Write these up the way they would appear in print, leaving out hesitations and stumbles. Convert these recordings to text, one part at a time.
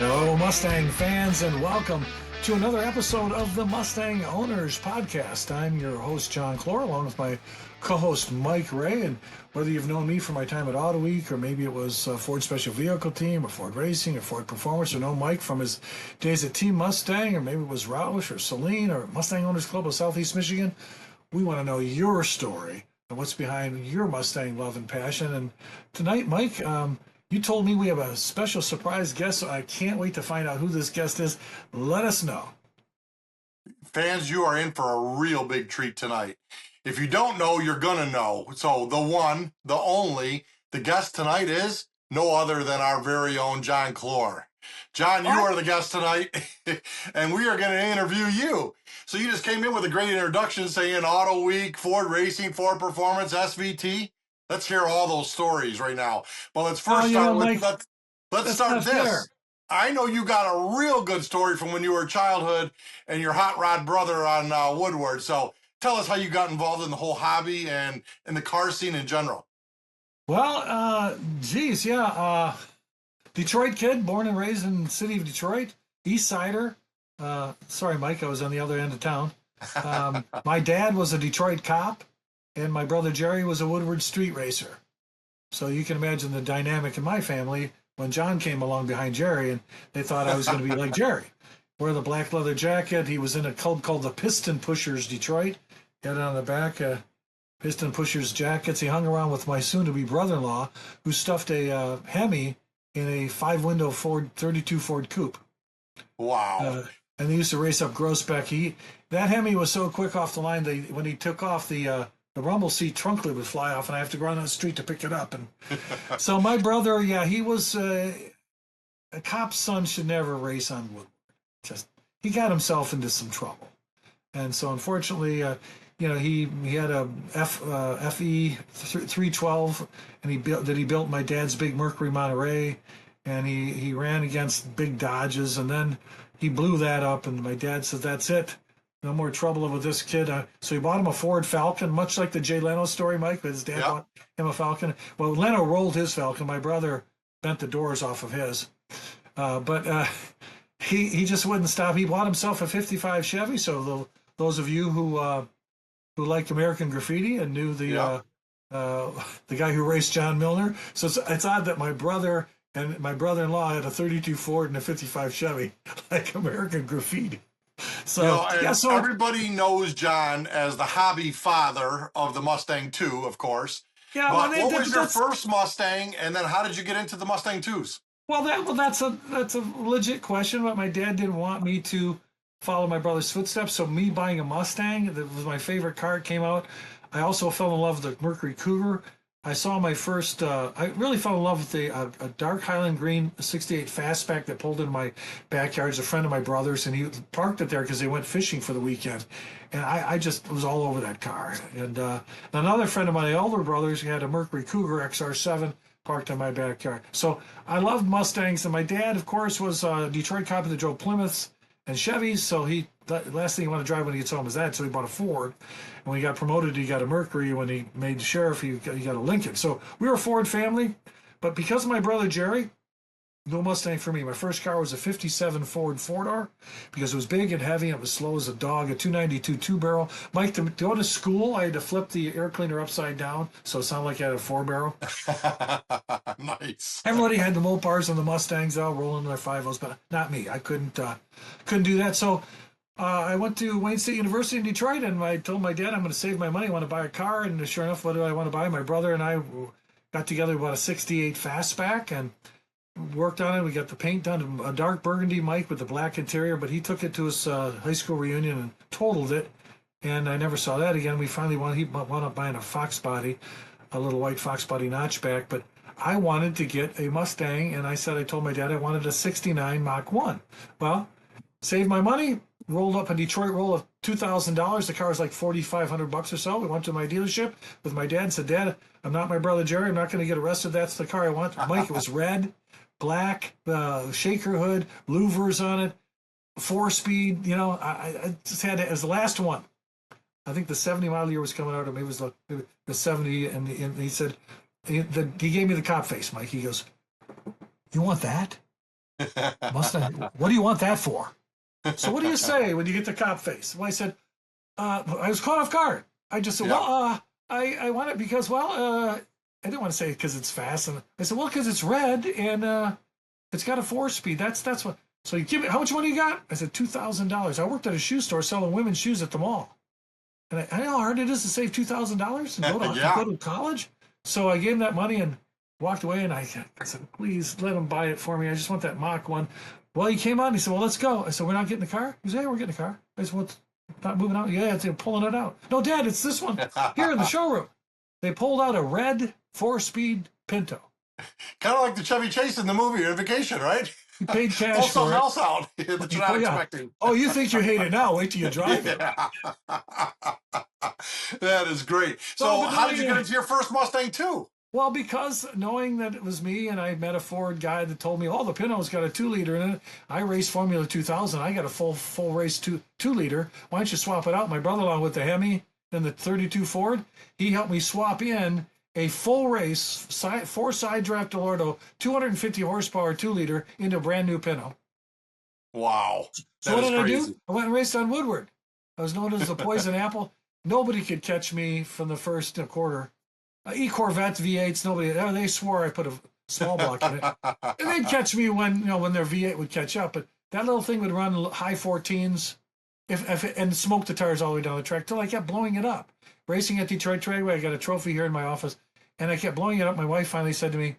Hello, Mustang fans, and welcome to another episode of the Mustang Owners Podcast. I'm your host, John Clore, along with my co-host, Mike Ray. And whether you've known me from my time at Auto Week, or maybe it was Ford Special Vehicle Team, or Ford Racing, or Ford Performance, or know Mike from his days at Team Mustang, or maybe it was Roush, or Celine, or Mustang Owners Club of Southeast Michigan, we want to know your story and what's behind your Mustang love and passion. And tonight, Mike, you told me we have a special surprise guest, so I can't wait to find out who this guest is. Let us know. Fans, you are in for a real big treat tonight. If you don't know, you're going to know. So the one, the only, the guest tonight is no other than our very own John Clore. John, you are the guest tonight, and we are going to interview you. So you just came in with a great introduction saying Auto Week, Ford Racing, Ford Performance, SVT. Let's hear all those stories right now. But let's first start with, let's start this. Fair. I know you got a real good story from when you were a childhood and your hot rod brother on Woodward. So tell us how you got involved in the whole hobby and in the car scene in general. Well, Detroit kid, born and raised in the city of Detroit, East Sider. Sorry, Mike, I was on the other end of town. My dad was a Detroit cop, and my brother Jerry was a Woodward street racer. So you can imagine the dynamic in my family when John came along behind Jerry, and they thought I was going to be like Jerry. Wear the black leather jacket. He was in a club called the Piston Pushers Detroit. He had it on the back, Piston Pushers jackets. He hung around with my soon-to-be brother-in-law, who stuffed a Hemi in a 5-window Ford 32 Ford Coupe. Wow. And they used to race up Groesbeck. That Hemi was so quick off the line, when he took off, the rumble seat trunk lid would fly off, and I have to go on the street to pick it up. And so my brother, he was a cop's son should never race on Woodward. He got himself into some trouble, and so unfortunately, he had a FE 312, and he built my dad's big Mercury Monterey, and he ran against big Dodges, and then he blew that up, and my dad said, "That's it. No more trouble with this kid." So he bought him a Ford Falcon, much like the Jay Leno story, Mike. His dad bought him a Falcon. Well, Leno rolled his Falcon. My brother bent the doors off of his. But he just wouldn't stop. He bought himself a 55 Chevy. So those of you who liked American Graffiti and knew the guy who raced John Milner. So it's odd that my brother and my brother-in-law had a 32 Ford and a 55 Chevy, like American Graffiti. So, everybody knows John as the hobby father of the Mustang II, of course. Yeah, but what was your first Mustang, and then how did you get into the Mustang IIs? That's a legit question, but my dad didn't want me to follow my brother's footsteps. So me buying a Mustang, that was my favorite car, came out. I also fell in love with the Mercury Cougar. I saw my first, I really fell in love with a dark Highland green 68 Fastback that pulled into my backyard. It's a friend of my brother's, and he parked it there because they went fishing for the weekend. And I just was all over that car. And another friend of my older brothers had a Mercury Cougar XR7 parked in my backyard. So I loved Mustangs. And my dad, of course, was a Detroit cop that drove Plymouths and Chevys. So the last thing he wanted to drive when he gets home is that. So he bought a Ford. And when he got promoted, he got a Mercury. When he made sheriff, he got a Lincoln. So we were a Ford family. But because of my brother Jerry, no Mustang for me. My first car was a 57 Ford 4-door because it was big and heavy and it was slow as a dog, a 292 two-barrel. Mike, to go to school, I had to flip the air cleaner upside down so it sounded like I had a 4-barrel. Nice. Everybody had the Mopars and the Mustangs out rolling their 5.0s, but not me. I couldn't do that. So I went to Wayne State University in Detroit, and I told my dad I'm going to save my money. I want to buy a car, and sure enough, what do I want to buy? My brother and I got together, bought a 68 Fastback, and worked on it. We got the paint done, a dark burgundy, Mike, with the black interior, but he took it to his high school reunion and totaled it, and I never saw that again. He wound up buying a Fox body, a little white Fox body notchback, but I wanted to get a Mustang, and I told my dad I wanted a 69 Mach 1. Well, saved my money, rolled up a Detroit roll of $2,000. The car was like $4,500 or so. We went to my dealership with my dad and said, "Dad, I'm not my brother Jerry. I'm not going to get arrested. That's the car I want." Mike, it was red, black, shaker hood, louvers on it, 4-speed. I just had it as the last one. I think the 70 model year was coming out, or maybe it was the 70, and he said, he gave me the cop face, Mike. He goes, "You want that?" Mustang, what do you want that for? So what do you say when you get the cop face? Well, I said, I was caught off guard. I just said, Yeah. well, I want it because, well, I didn't want to say because it's fast. And I said, well, because it's red and it's got a 4-speed. That's what. So you give me, how much money you got? I said, $2,000. I worked at a shoe store selling women's shoes at the mall. And I know how hard it is to save $2,000 and Yeah. go to college. So I gave him that money and walked away. And I said, please let him buy it for me. I just want that Mach 1. Well, he came out and he said, well, let's go. I said, we're not getting the car? He said, yeah, we're getting the car. I said, well, it's not moving out. Yeah, they're pulling it out. No, Dad, it's this one here in the showroom. They pulled out a red 4-speed Pinto. Kind of like the Chevy Chase in the movie on Vacation, right? He paid Pull cash for something it. else out that you're not expecting. Oh, you think you hate it now? Wait till you drive it. Yeah. That is great. So, Well, but how did you then get again- into your first Mustang too? Well, because knowing that it was me and I met a Ford guy that told me, oh, the Pinto's got a 2-liter in it. I raced Formula 2000. I got a full race 2-liter. Why don't you swap it out? My brother-in-law with the Hemi and the 32 Ford, he helped me swap in a full race, 4-side draft Delorto, 250 horsepower 2-liter into a brand new Pinto. Wow. So That what is did I crazy. do? I went and raced on Woodward. I was known as the Poison Apple. Nobody could catch me from the first quarter. E-Corvette V8s, nobody. They swore I put a small block in it, and they'd catch me when their V8 would catch up. But that little thing would run high 14s, and smoke the tires all the way down the track till I kept blowing it up. Racing at Detroit Tradeway, I got a trophy here in my office, and I kept blowing it up. My wife finally said to me,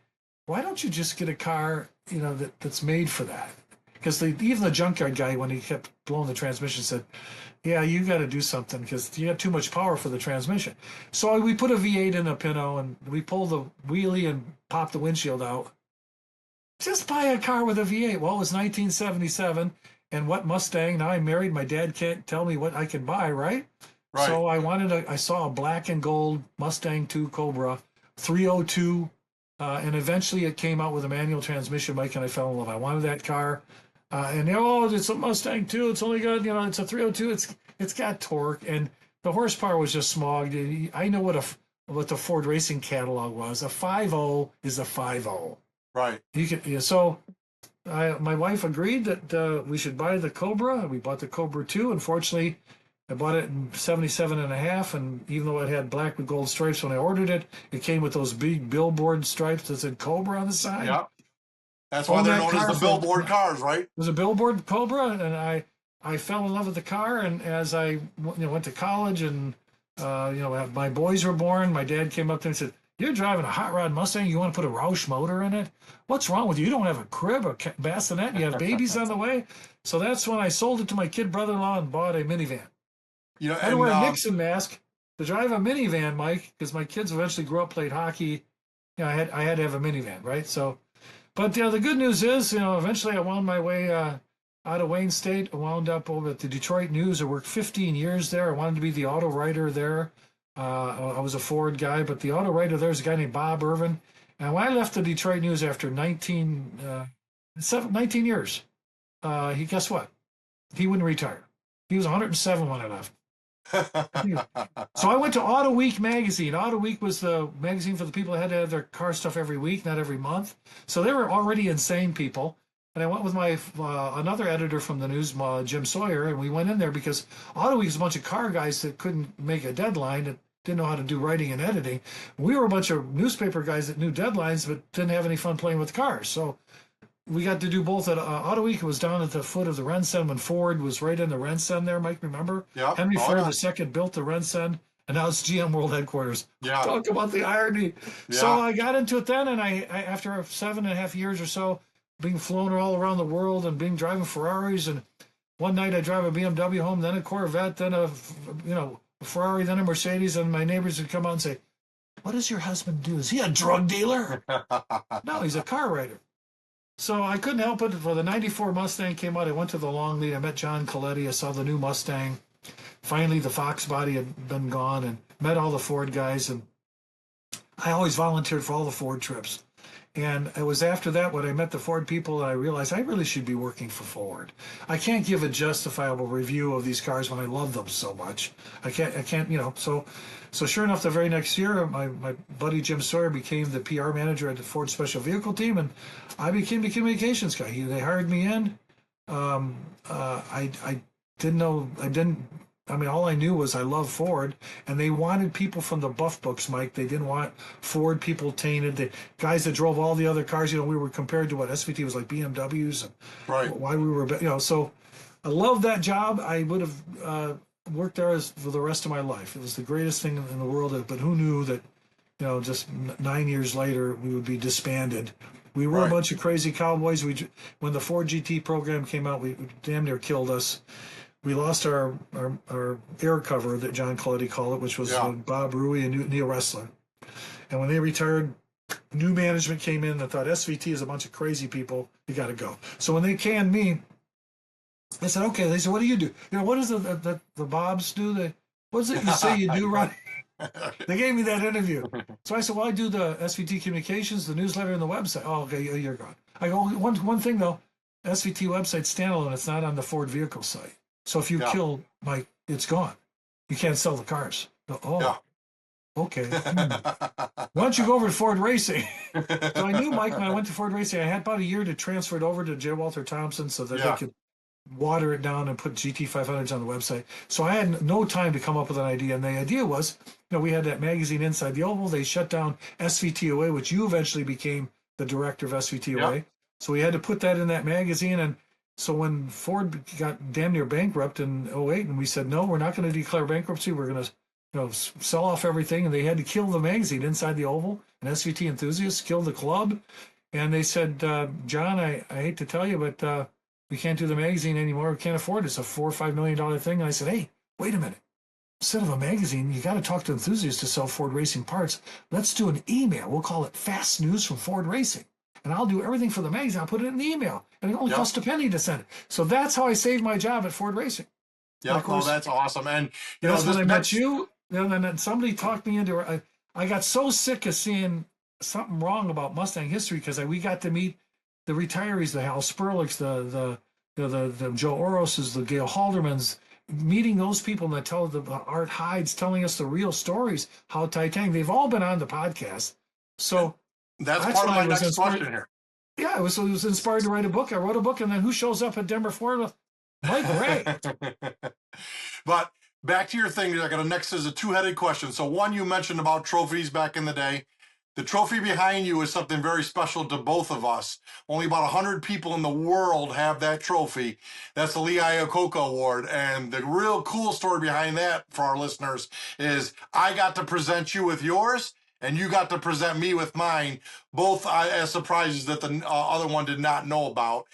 "Why don't you just get a car, that's made for that?" Because even the junkyard guy, when he kept blowing the transmission, said, yeah, you got to do something because you got too much power for the transmission. So we put a V8 in a Pinto and we pulled the wheelie and popped the windshield out. Just buy a car with a V8. Well, it was 1977. And what Mustang? Now I'm married. My dad can't tell me what I can buy, right? Right. So I saw a black and gold Mustang 2 Cobra 302. And eventually it came out with a manual transmission, Mike, and I fell in love. I wanted that car. It's a Mustang too. It's only got, it's a 302. It's got torque, and the horsepower was just smog. I know what the Ford racing catalog was. A 5.0 is a 5.0. Right. My wife agreed that we should buy the Cobra. We bought the Cobra 2. Unfortunately, I bought it in 77 and a half, and even though it had black with gold stripes when I ordered it, it came with those big billboard stripes that said Cobra on the side. Yeah. That's why they're known as the billboard cars, right? It was a billboard Cobra, and I fell in love with the car. And as I went to college and my boys were born, my dad came up to me and said, "You're driving a hot rod Mustang. You want to put a Roush motor in it? What's wrong with you? You don't have a crib or bassinet. You have babies on the way." So that's when I sold it to my kid brother-in-law and bought a minivan. I had to wear a Nixon mask to drive a minivan, Mike, because my kids eventually grew up, played hockey. I had to have a minivan, right? So. But the good news is, eventually I wound my way out of Wayne State. I wound up over at the Detroit News. I worked 15 years there. I wanted to be the auto writer there. I was a Ford guy, but the auto writer there is a guy named Bob Irvin. And when I left the Detroit News after 19 years, guess what? He wouldn't retire. He was 107 when I left. So I went to Auto Week magazine. Auto Week was the magazine for the people that had to have their car stuff every week, not every month. So they were already insane people. And I went with my another editor from the news, Jim Sawyer, and we went in there because Auto Week is a bunch of car guys that couldn't make a deadline, that didn't know how to do writing and editing. We were a bunch of newspaper guys that knew deadlines but didn't have any fun playing with cars. So we got to do both at Auto Week. It was down at the foot of the Rensen when Ford was right in the Rensen there, Mike, remember? Yeah. Henry Ford II built the Rensen, and now it's GM World Headquarters. Yeah. Talk about the irony. Yeah. So I got into it then, and I after 7.5 years or so, being flown all around the world and driving Ferraris, and one night I drive a BMW home, then a Corvette, then a Ferrari, then a Mercedes, and my neighbors would come out and say, "What does your husband do? Is he a drug dealer?" No, he's a car writer. So I couldn't help it. For the 94 Mustang came out, I went to the long lead. I met John Coletti. I saw the new Mustang. Finally, the Fox body had been gone, and met all the Ford guys. And I always volunteered for all the Ford trips. And it was after that when I met the Ford people that I realized I really should be working for Ford. I can't give a justifiable review of these cars when I love them so much. I can't, So sure enough, the very next year, my buddy Jim Sawyer became the PR manager at the Ford Special Vehicle team, and I became the communications guy. They hired me in. I didn't know, I mean, all I knew was I love Ford, and they wanted people from the buff books, Mike. They didn't want Ford people tainted. The guys that drove all the other cars, we were compared to what SVT was like BMWs, and Right. why we were, so I loved that job. I would have worked there for the rest of my life. It was the greatest thing in the world, but who knew that, just 9 years later, we would be disbanded. We were a Right. bunch of crazy cowboys. When the Ford GT program came out, we damn near killed us. We lost our air cover that John Coletti called it, which was Bob Rui and Neil Ressler. And when they retired, new management came in that thought SVT is a bunch of crazy people. You got to go. So when they canned me, I said, okay. They said, what do you do? What does the Bobs do? What is it you say you do, Ron? They gave me that interview. So I said, well, I do the SVT communications, the newsletter, and the website. Oh, okay, you're gone. I go, one thing though, SVT website standalone, it's not on the Ford vehicle site. So if you kill Mike, it's gone. You can't sell the cars. Oh, okay. Why don't you go over to Ford Racing? So I knew Mike when I went to Ford Racing, I had about a year to transfer it over to J. Walter Thompson so that they could water it down and put GT500s on the website. So I had no time to come up with an idea. And the idea was, we had that magazine Inside the Oval. They shut down SVTOA, which you eventually became the director of SVTOA. Yep. So we had to put that in that magazine. And so when Ford got damn near bankrupt in 2008, and we said, no, we're not going to declare bankruptcy. We're going to sell off everything. And they had to kill the magazine Inside the Oval. And SVT Enthusiasts killed the club. And they said, John, I hate to tell you, but we can't do the magazine anymore. We can't afford it. It's a $4 or $5 million thing. And I said, hey, wait a minute. Instead of a magazine, you got to talk to enthusiasts to sell Ford Racing parts. Let's do an email. We'll call it Fast News from Ford Racing. And I'll do everything for the magazine. I'll put it in the email. And it only costs a penny to send it. So that's how I saved my job at Ford Racing. Yeah, that's awesome. And that's when I met you. And then somebody talked me into it. I got so sick of seeing something wrong about Mustang history because we got to meet the retirees, the Hal Sperlichs, the Joe Oroses, the Gail Haldermans, meeting those people and the Art Hydes telling us the real stories, how Titanic, they've all been on the podcast. So that's part of my next question here. Yeah, I was inspired to write a book. I wrote a book, and then who shows up at Denver Ford? Mike Ray. But back to your thing, I got next is a two-headed question. So one, you mentioned about trophies back in the day. The trophy behind you is something very special to both of us. Only about 100 people in the world have that trophy. That's the Lee Iacocca Award. And the real cool story behind that for our listeners is I got to present you with yours, and you got to present me with mine, both as surprises that the other one did not know about.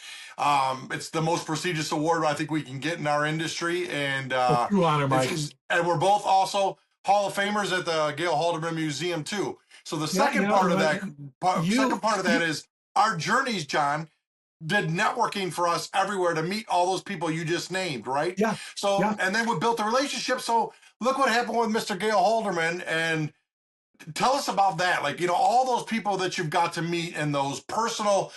It's the most prestigious award I think we can get in our industry. And true honor, Mike. And we're both also Hall of Famers at the Gail Halderman Museum, too. So the second part of that is our journeys, John, did networking for us everywhere to meet all those people you just named, right? Yeah. So, and then we built a relationship. So look what happened with Mr. Gail Halderman, and tell us about that. Like, all those people that you've got to meet and those personal,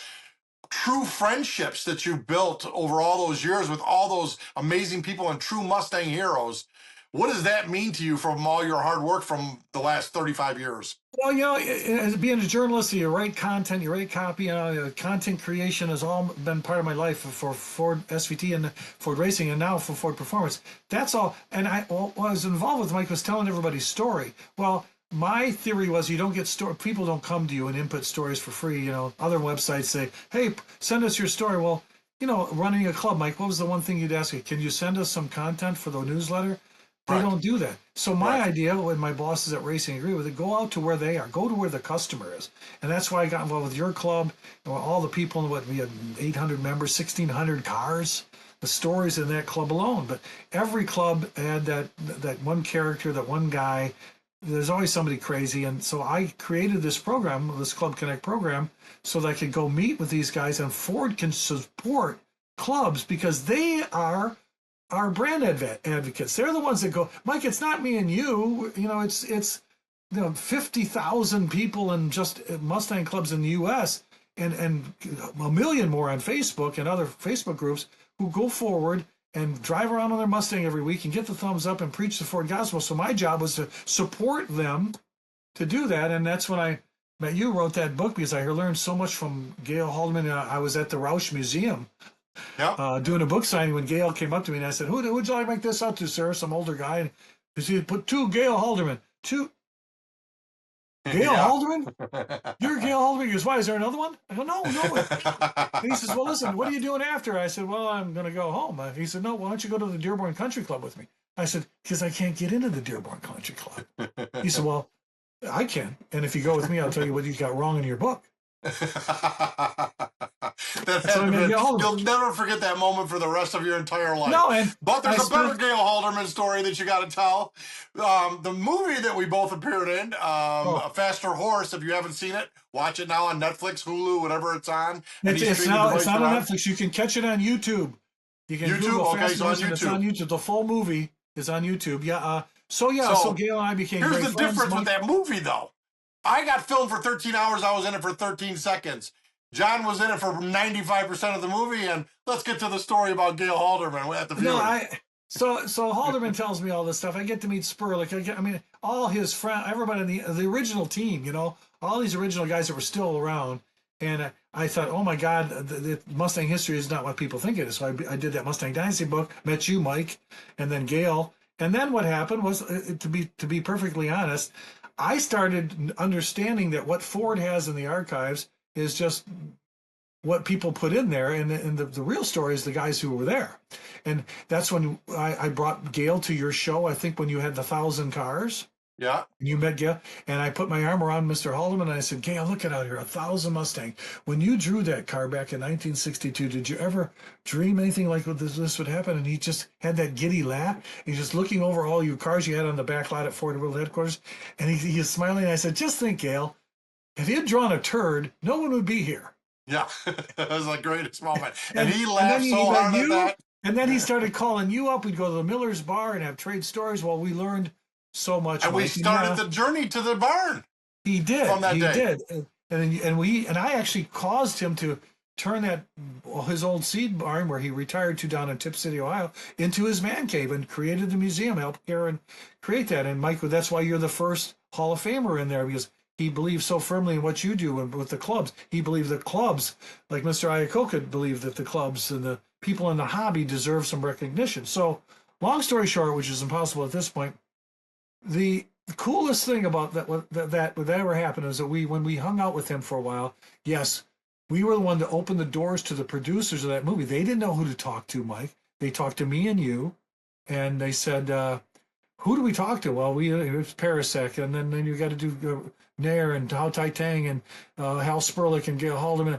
true friendships that you've built over all those years with all those amazing people and true Mustang heroes. What does that mean to you from all your hard work from the last 35 years? Well, as being a journalist, you write content, you write copy. Content creation has all been part of my life for Ford SVT and Ford Racing, and now for Ford Performance. That's all. And I was involved with Mike was telling everybody's story. Well, my theory was you don't get people don't come to you and input stories for free. Other websites say, hey, send us your story. Well, running a club, Mike, what was the one thing you'd ask me? Can you send us some content for the newsletter? They don't do that. So my idea, when my bosses at Racing agree with it, go out to where they are. Go to where the customer is. And that's why I got involved with your club. All the people, we had 800 members, 1,600 cars, the stories in that club alone. But every club had that one character, that one guy. There's always somebody crazy. And so I created this program, this Club Connect program, so that I could go meet with these guys, and Ford can support clubs because they are our brand advocates. They're the ones that go, Mike, it's not me and you. It's 50,000 people in just Mustang clubs in the U.S. and a million more on Facebook and other Facebook groups who go forward and drive around on their Mustang every week and get the thumbs up and preach the Ford gospel. So my job was to support them to do that, and that's when I met you, wrote that book, because I learned so much from Gail Haldeman. I was at the Roush Museum doing a book signing when Gail came up to me, and I said, who would you like to make this out to, sir? Some older guy. And he put to Gail Haldeman. To Gail Haldeman? You're Gail Haldeman? He goes, why, is there another one? I go, no. And he says, well, listen, what are you doing after? I said, well, I'm going to go home. He said, no, why don't you go to the Dearborn Country Club with me? I said, because I can't get into the Dearborn Country Club. He said, well, I can. And if you go with me, I'll tell you what you got wrong in your book. You'll never forget that moment for the rest of your entire life. No, but there's a better Gail Halderman story that you got to tell. The movie that we both appeared in, A Faster Horse. If you haven't seen it, watch it now on Netflix, Hulu, whatever it's on. It's not on Netflix. You can catch it on YouTube. You can Google Faster Horse, and it's on YouTube. The full movie is on YouTube. Yeah. So Gail and I became great friends. Here's the difference with that movie, though. I got filmed for 13 hours. I was in it for 13 seconds. John was in it for 95% of the movie, and let's get to the story about Gail Halderman at the viewing. So Halderman tells me all this stuff. I get to meet Spurlick. All his friends, everybody in the original team, all these original guys that were still around. And I thought, oh my God, the Mustang history is not what people think it is. So I did that Mustang Dynasty book, met you, Mike, and then Gail. And then what happened was, to be perfectly honest, I started understanding that what Ford has in the archives is just what people put in there, and the real story is the guys who were there. And that's when I brought Gail to your show, I think when you had the 1,000 cars. Yeah. You met Gail, and I put my arm around Mr. Haldeman, and I said, Gail, look at out here, 1,000 Mustang. When you drew that car back in 1962, did you ever dream anything like this would happen? And he just had that giddy laugh. He's just looking over all your cars you had on the back lot at Ford World Headquarters, and he was smiling. And I said, just think, Gail, if he had drawn a turd, no one would be here. Yeah, it was the greatest moment. And he laughed so hard at that. And then he started calling you up. We'd go to the Miller's Bar and have trade stories while we learned so much. And we started the journey to the barn. He did. From that day. And I actually caused him to turn his old seed barn where he retired to down in Tip City, Ohio, into his man cave and created the museum, helped Karen create that. And Mike, that's why you're the first Hall of Famer in there, because he believes so firmly in what you do and with the clubs. He believed the clubs, like Mr. Iacocca believed that the clubs and the people in the hobby deserve some recognition. So, long story short, which is impossible at this point, the coolest thing about that ever happened is that when we hung out with him for a while, yes, we were the one to open the doors to the producers of that movie. They didn't know who to talk to, Mike. They talked to me and you, and they said, who do we talk to? Well, it was Parasek, and then you got to do Nair and Hao Tai Tang and Hal Sperlich and Gail Haldeman,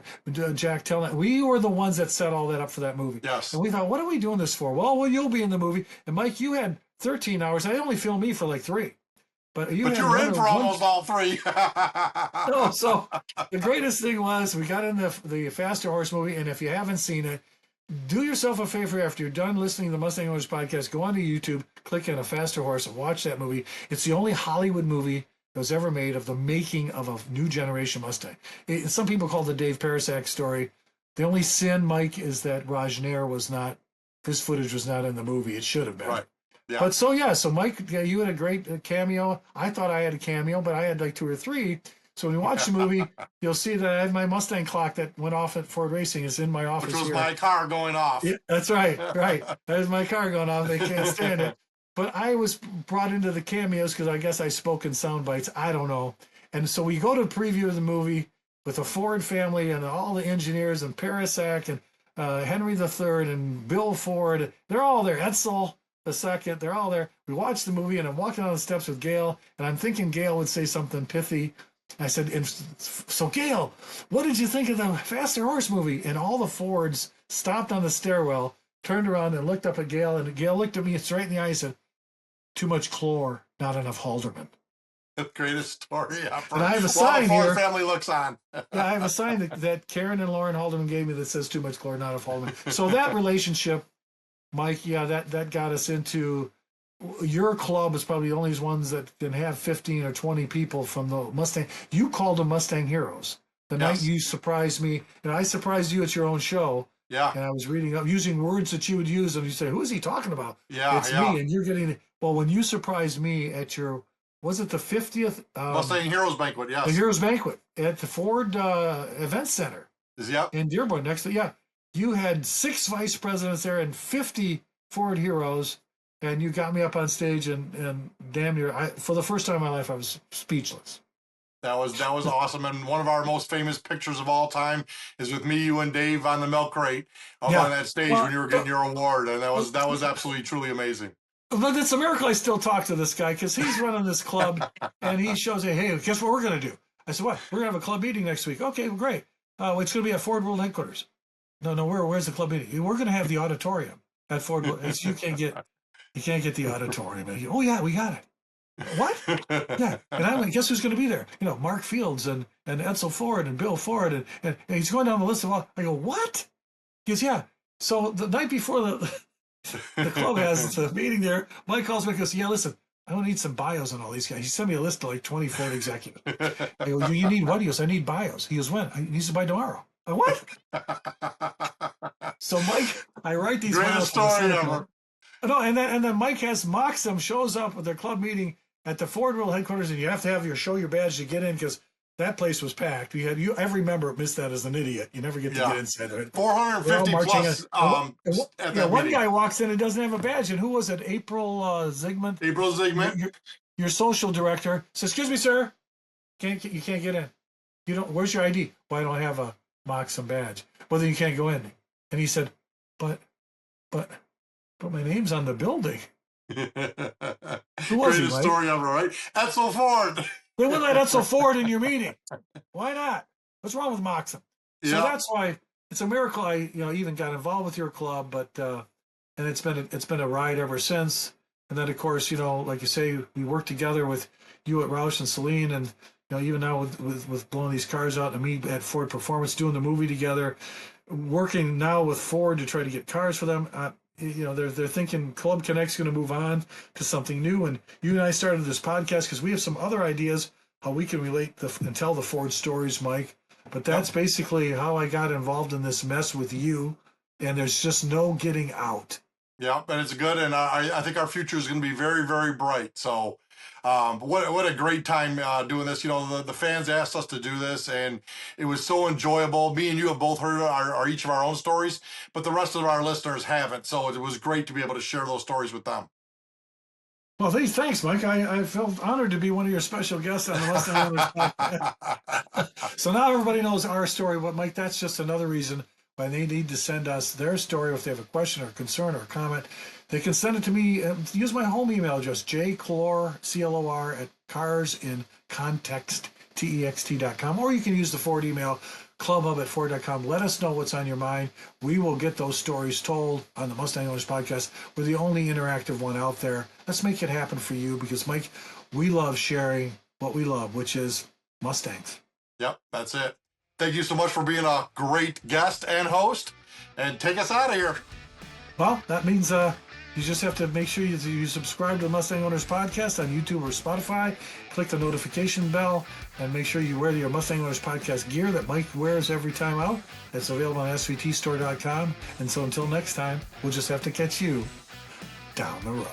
Jack Tellner. We were the ones that set all that up for that movie. Yes. And we thought, what are we doing this for? Well, you'll be in the movie. And Mike, you had 13 hours. I only filmed me for like 3. But you were in for almost all 3. No, so the greatest thing was we got in the Faster Horse movie, and if you haven't seen it, do yourself a favor after you're done listening to the Mustang Owners podcast, go onto YouTube, click on A Faster Horse, and watch that movie. It's the only Hollywood movie that was ever made of the making of a new generation Mustang. Some people call it the Dave Parasak story. The only sin, Mike, is that Raj Nair his footage was not in the movie. It should have been. Right. Yeah. But so Mike, you had a great cameo. I thought I had a cameo, but I had like 2 or 3. So when you watch the movie, you'll see that I have my Mustang clock that went off at Ford Racing is in my office. Which was here. my car going off. Yeah, that's right. That is my car going off. They can't stand it. But I was brought into the cameos because I guess I spoke in sound bites. I don't know. And so we go to preview of the movie with the Ford family and all the engineers and Parasak and Henry III and Bill Ford. They're all there. Edsel II. They're all there. We watch the movie, and I'm walking down the steps with Gail, and I'm thinking Gail would say something pithy. I said, so Gail, what did you think of the Faster Horse movie? And all the Fords stopped on the stairwell, turned around and looked up at Gail, and Gail looked at me straight in the eye and said, too much chlor, not enough Halderman. The greatest story ever. And I have a sign while the here. Ford family looks on. Yeah, I have a sign that Karen and Lauren Halderman gave me that says too much chlor, not enough Halderman. So that relationship, Mike, yeah, that got us into your club is probably the only ones that can have 15 or 20 people from the Mustang. You called them Mustang Heroes. The night Yes. you surprised me, and I surprised you at your own show. Yeah. And I was reading up using words that you would use, and you say, "Who is he talking about?" Yeah. It's Yeah. me, and you're getting. Well, when you surprised me at your, was it the 50th Mustang Heroes Banquet. the Yes. Heroes Banquet at the Ford Event Center Yep. in Dearborn? Next to you had 6 vice presidents there and 50 Ford heroes, and you got me up on stage, and damn near, for the first time in my life, I was speechless. That was awesome, and one of our most famous pictures of all time is with me, you, and Dave on the milk crate up Yeah. on that stage Well, when you were getting your award, and that was absolutely truly amazing. but it's a miracle I still talk to this guy because he's running this club, and he shows me, hey, guess what we're going to do? I said, what? We're going to have a club meeting next week. Okay, well, great. It's going to be at Ford World headquarters. No, where's the club meeting? We're going to have the auditorium at Ford World. You can't get the auditorium. Oh yeah, we got it. What? Yeah. And I went, guess who's going to be there? Mark Fields and Edsel Ford and Bill Ford. And he's going down the list of all. I go, what? He goes, yeah. So the night before the club has the meeting there, Mike calls me and goes, yeah, listen, I want to need some bios on all these guys. He sent me a list of like 20 Ford executives. I go, you need what? He goes, I need bios. He goes, when? He needs to by tomorrow. I go, what? So Mike, I write these Greatest story ever. No, and then Mike mocks them, shows up at their club meeting at the Ford World headquarters, and you have to have your badge to get in because that place was packed. Every member missed that as an idiot. You never get to get inside of it. 450 plus at that one meeting. guy walks in and doesn't have a badge, and who was it? April Zygmunt. April Zygmunt. Your social director says, "Excuse me, sir, you can't get in. You don't. Where's your ID? Well, I don't have a Moxham badge. Well, then you can't go in." And he said, "But my name's on the building." Who was Greatest he, story ever, right? Edsel Ford. They wouldn't let Edsel Ford in your meeting. Why not? What's wrong with Moxham? So that's why it's a miracle I even got involved with your club, but and it's been a ride ever since. And then of course, like you say, we work together with you at Roush and Celine, and even now with blowing these cars out, and me at Ford Performance doing the movie together, working now with Ford to try to get cars for them. They're thinking Club Connect's going to move on to something new, and you and I started this podcast because we have some other ideas how we can relate and tell the Ford stories, Mike. But that's basically how I got involved in this mess with you, and there's just no getting out. Yeah, and it's good, and I think our future is going to be very, very bright. So, what a great time doing this. The fans asked us to do this, and it was so enjoyable. Me and you have both heard each of our own stories, but the rest of our listeners haven't. So it was great to be able to share those stories with them. Well, thanks, Mike. I felt honored to be one of your special guests on the Mustang Owners podcast. So now everybody knows our story. But Mike, that's just another reason why they need to send us their story. If they have a question or a concern or a comment, they can send it to me. Use my home email address, jclor, C-L-O-R, at carsincontext.com, or you can use the Ford email, clubhub@ford.com. Let us know what's on your mind. We will get those stories told on the Mustang Owners podcast. We're the only interactive one out there. Let's make it happen for you because, Mike, we love sharing what we love, which is Mustangs. Yep, that's it. Thank you so much for being a great guest and host, and take us out of here. Well, that means you just have to make sure you subscribe to the Mustang Owners podcast on YouTube or Spotify. Click the notification bell and make sure you wear your Mustang Owners podcast gear that Mike wears every time out. It's available on svtstore.com. And so until next time, we'll just have to catch you down the road.